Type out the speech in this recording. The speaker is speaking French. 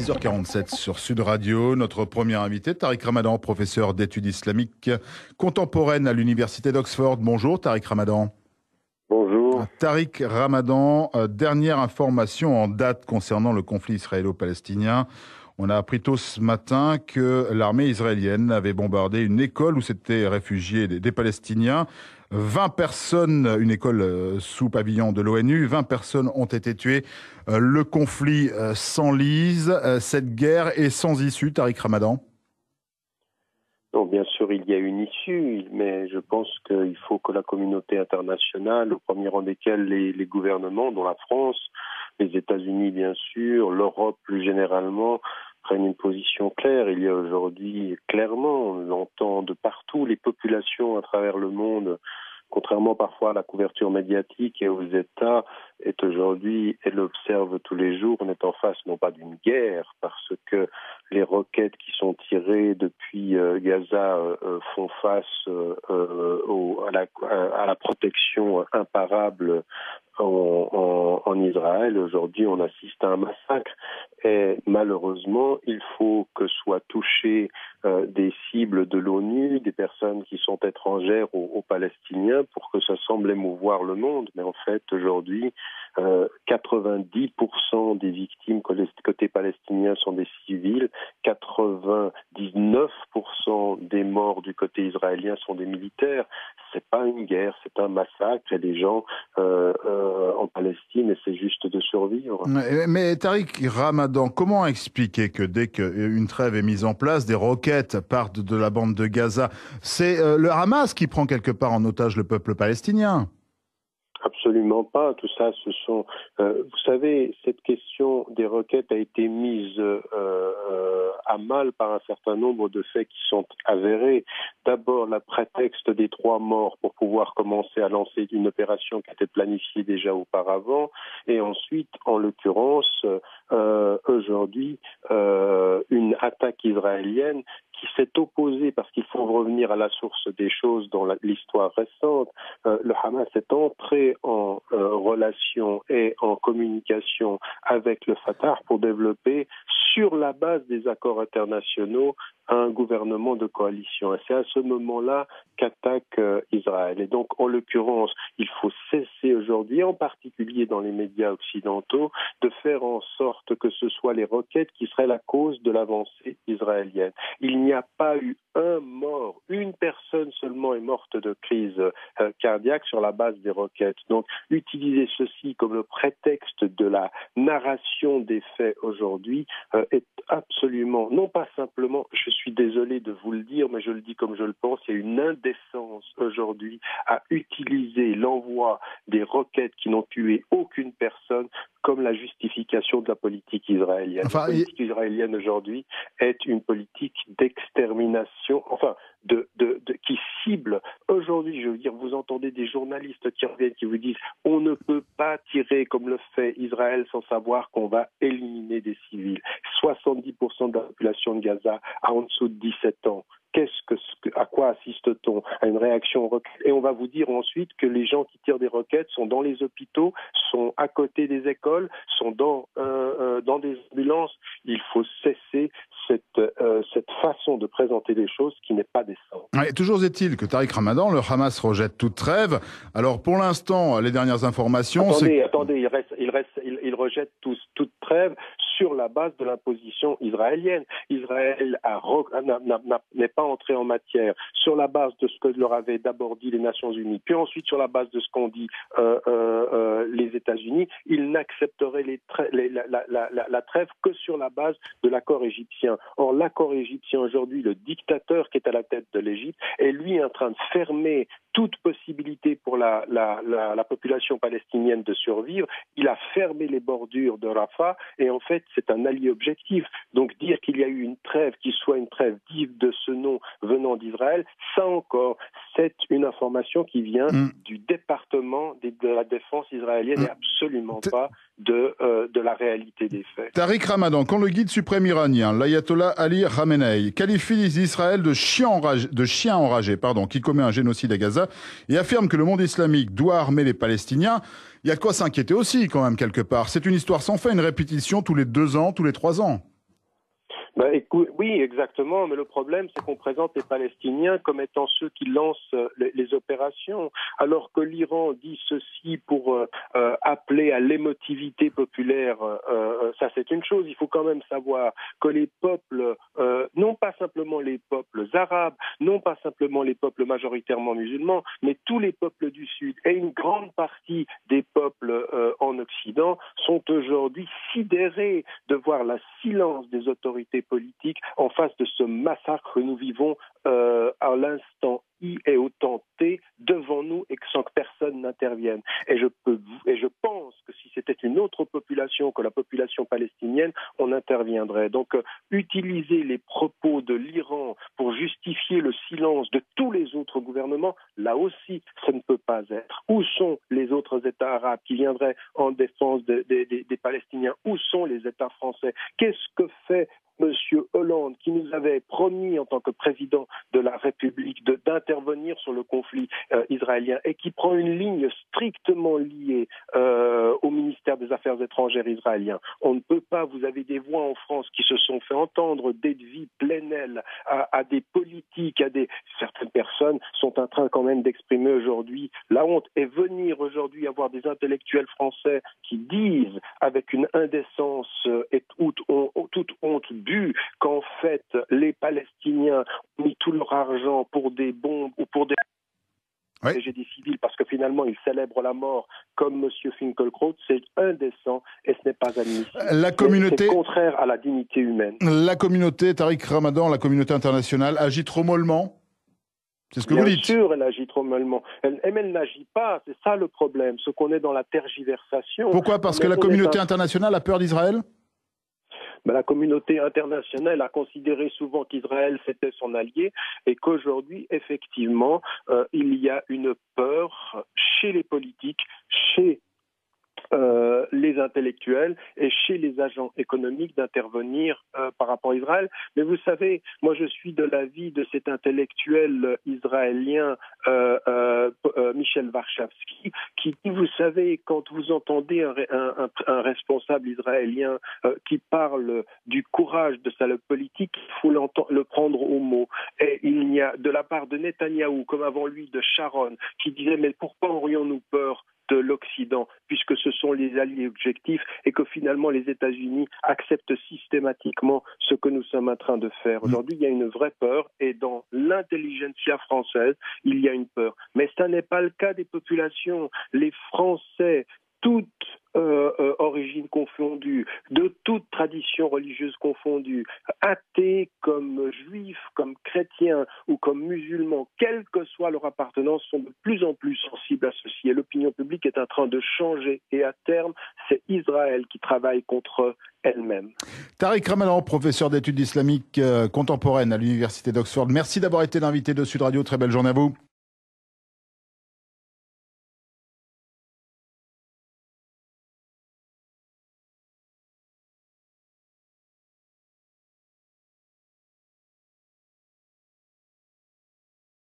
6h47 sur Sud Radio. Notre premier invité, Tariq Ramadan, professeur d'études islamiques contemporaines à l'université d'Oxford. Bonjour Tariq Ramadan. Bonjour. Tariq Ramadan, dernière information en date concernant le conflit israélo-palestinien. On a appris tôt ce matin que l'armée israélienne avait bombardé une école où s'étaient réfugiés des Palestiniens. 20 personnes, une école sous pavillon de l'ONU, 20 personnes ont été tuées. Le conflit s'enlise, cette guerre est sans issue, Tariq Ramadan? Non, bien sûr, il y a une issue, mais je pense qu'il faut que la communauté internationale, au premier rang desquels les gouvernements, dont la France, les États-Unis bien sûr, l'Europe plus généralement, prennent une position claire. Il y a aujourd'hui, clairement, on l'entend de partout, les populations à travers le monde, contrairement parfois à la couverture médiatique et aux États, est aujourd'hui, elle l'observe tous les jours, on est en face non pas d'une guerre, parce que les roquettes qui sont tirées depuis Gaza font face à la protection imparable en Israël. Aujourd'hui, on assiste à un massacre et malheureusement, il faut que soient touchées des cibles de l'ONU, des personnes qui sont étrangères aux Palestiniens pour que ça semble émouvoir le monde. Mais en fait, aujourd'hui, 90% des victimes côté palestinien sont des civils, 99% des morts du côté israélien sont des militaires. C'est pas une guerre, c'est un massacre et les gens en Palestine essaient juste de survivre. Mais Tariq Ramadan, comment expliquer que dès qu'une trêve est mise en place, des roquettes partent de la bande de Gaza? C'est le Hamas qui prend quelque part en otage le peuple palestinien. Absolument pas. Tout ça, ce sont... vous savez, cette question des roquettes a été mise à mal par un certain nombre de faits qui sont avérés. D'abord, le prétexte des 3 morts pour pouvoir commencer à lancer une opération qui était planifiée déjà auparavant. Et ensuite, en l'occurrence, aujourd'hui, une attaque israélienne qui s'est opposée, parce qu'il faut revenir à la source des choses dans l'histoire récente. Le Hamas est entré en relation et en communication avec le Fatah pour développer, sur la base des accords internationaux, un gouvernement de coalition. Et c'est à ce moment-là qu'attaque Israël. Et donc, en l'occurrence, il faut cesser aujourd'hui, en particulier dans les médias occidentaux, de faire en sorte que ce soit les roquettes qui seraient la cause de l'avancée israélienne. Il n'y a pas eu un mort, une personne seulement est morte de crise cardiaque sur la base des roquettes. Donc, utiliser ceci comme le prétexte de la narration des faits aujourd'hui est absolument, non pas simplement, je suis désolé de vous le dire, mais je le dis comme je le pense, il y a une indécence aujourd'hui à utiliser l'envoi des roquettes qui n'ont tué aucune personne comme la justification de la politique israélienne. La politique israélienne aujourd'hui est une politique d'extermination, qui cible. Aujourd'hui, je veux dire, vous entendez des journalistes qui reviennent, qui vous disent on ne peut pas tirer comme le fait Israël sans savoir qu'on va éliminer des civils. 70% de la population de Gaza a en dessous de 17 ans. À quoi assiste-t-on? À une réaction roquette. Et on va vous dire ensuite que les gens qui tirent des roquettes sont dans les hôpitaux, sont à côté des écoles, sont dans des ambulances. Il faut cesser cette façon de présenter les choses qui n'est pas décente. Ouais, toujours est-il que Tariq Ramadan, le Hamas rejette toute trêve. Alors pour l'instant, les dernières informations... Attendez, il rejette toute trêve sur la base de l'imposition israélienne. Israël n'est pas entré en matière sur la base de ce que leur avaient d'abord dit les Nations Unies, puis ensuite sur la base de ce qu'ont dit les États-Unis. Ils n'accepteraient la trêve que sur la base de l'accord égyptien. Or, l'accord égyptien aujourd'hui, le dictateur qui est à la tête de l'Égypte, est lui en train de fermer toute possibilité pour la population palestinienne de survivre. Il a fermé les bordures de Rafah et en fait, c'est un allié objectif. Donc dire qu'il y a eu une trêve qui soit une trêve digne de ce nom venant d'Israël, ça encore, c'est une information qui vient du département de la défense israélienne et absolument pas de la réalité des faits. Tariq Ramadan, quand le guide suprême iranien, l'ayatollah Ali Khamenei, qualifie Israël de chien enragé, qui commet un génocide à Gaza et affirme que le monde islamique doit armer les Palestiniens, il y a de quoi s'inquiéter aussi quand même quelque part. C'est une histoire sans fin, une répétition tous les 2 ans, tous les 3 ans. Écoute, oui, exactement, mais le problème, c'est qu'on présente les Palestiniens comme étant ceux qui lancent les opérations, alors que l'Iran dit ceci pour appeler à l'émotivité populaire. Ça, c'est une chose. Il faut quand même savoir que les peuples, non pas simplement les peuples arabes, non pas simplement les peuples majoritairement musulmans, mais tous les peuples du Sud et une grande partie des peuples en Occident sont aujourd'hui sidérés de voir le silence des autorités politiques en face de ce massacre que nous vivons à l'instant I et au temps T devant nous et sans que personne n'intervienne. Et je pense que si c'était une autre population que la population palestinienne, on interviendrait. Donc utiliser les propos de l'Iran pour justifier le silence de tous les autres gouvernements, là aussi, ça ne peut pas être. Où sont les autres États arabes qui viendraient en défense des Palestiniens? Où sont les États français? Qu'est-ce que fait Monsieur Hollande, qui nous avait promis en tant que président de la République d'intervenir sur le conflit israélien et qui prend une ligne strictement liée au ministère des Affaires étrangères israélien. On ne peut pas, vous avez des voix en France qui se sont fait entendre d'envie pleine aile à des politiques, certaines personnes sont en train quand même d'exprimer aujourd'hui la honte et venir aujourd'hui avoir des intellectuels français qui disent avec une indécence et toute honte due qu'en fait les Palestiniens ont mis tout leur argent pour des bombes ou pour des tragédies civiles parce que finalement ils célèbrent la mort comme M. Finkielkraut, c'est indécent et ce n'est pas admissible. C'est contraire à la dignité humaine. La communauté, Tariq Ramadan, la communauté internationale agit trop mollement? C'est ce que vous dites. Bien sûr, elle agit trop mollement. Elle n'agit pas, c'est ça le problème, ce qu'on est dans la tergiversation. Pourquoi? Parce que la communauté internationale a peur d'Israël? La communauté internationale a considéré souvent qu'Israël c'était son allié et qu'aujourd'hui, effectivement, il y a une peur chez les politiques, chez les intellectuels et chez les agents économiques d'intervenir par rapport à Israël. Mais vous savez, moi je suis de l'avis de cet intellectuel israélien Michel Warshawski qui dit, vous savez, quand vous entendez un responsable israélien qui parle du courage de sa politique, il faut le prendre au mot. Et il y a de la part de Netanyahou, comme avant lui de Sharon, qui disait mais pourquoi aurions-nous peur de l'Occident, puisque ce sont les alliés objectifs et que finalement les États-Unis acceptent systématiquement ce que nous sommes en train de faire. Aujourd'hui, il y a une vraie peur et dans l'intelligentsia française, il y a une peur. Mais ce n'est pas le cas des populations. Les Français, toutes origines confondues, de toute tradition religieuse confondue, athées comme juifs, comme chrétiens ou comme musulmans, quelle que soit leur appartenance, sont de plus en plus sensibles à ceci. Et l'opinion publique est en train de changer. Et à terme, c'est Israël qui travaille contre elle-même. Tariq Ramadan, professeur d'études islamiques contemporaines à l'Université d'Oxford. Merci d'avoir été l'invité de Sud Radio. Très belle journée à vous.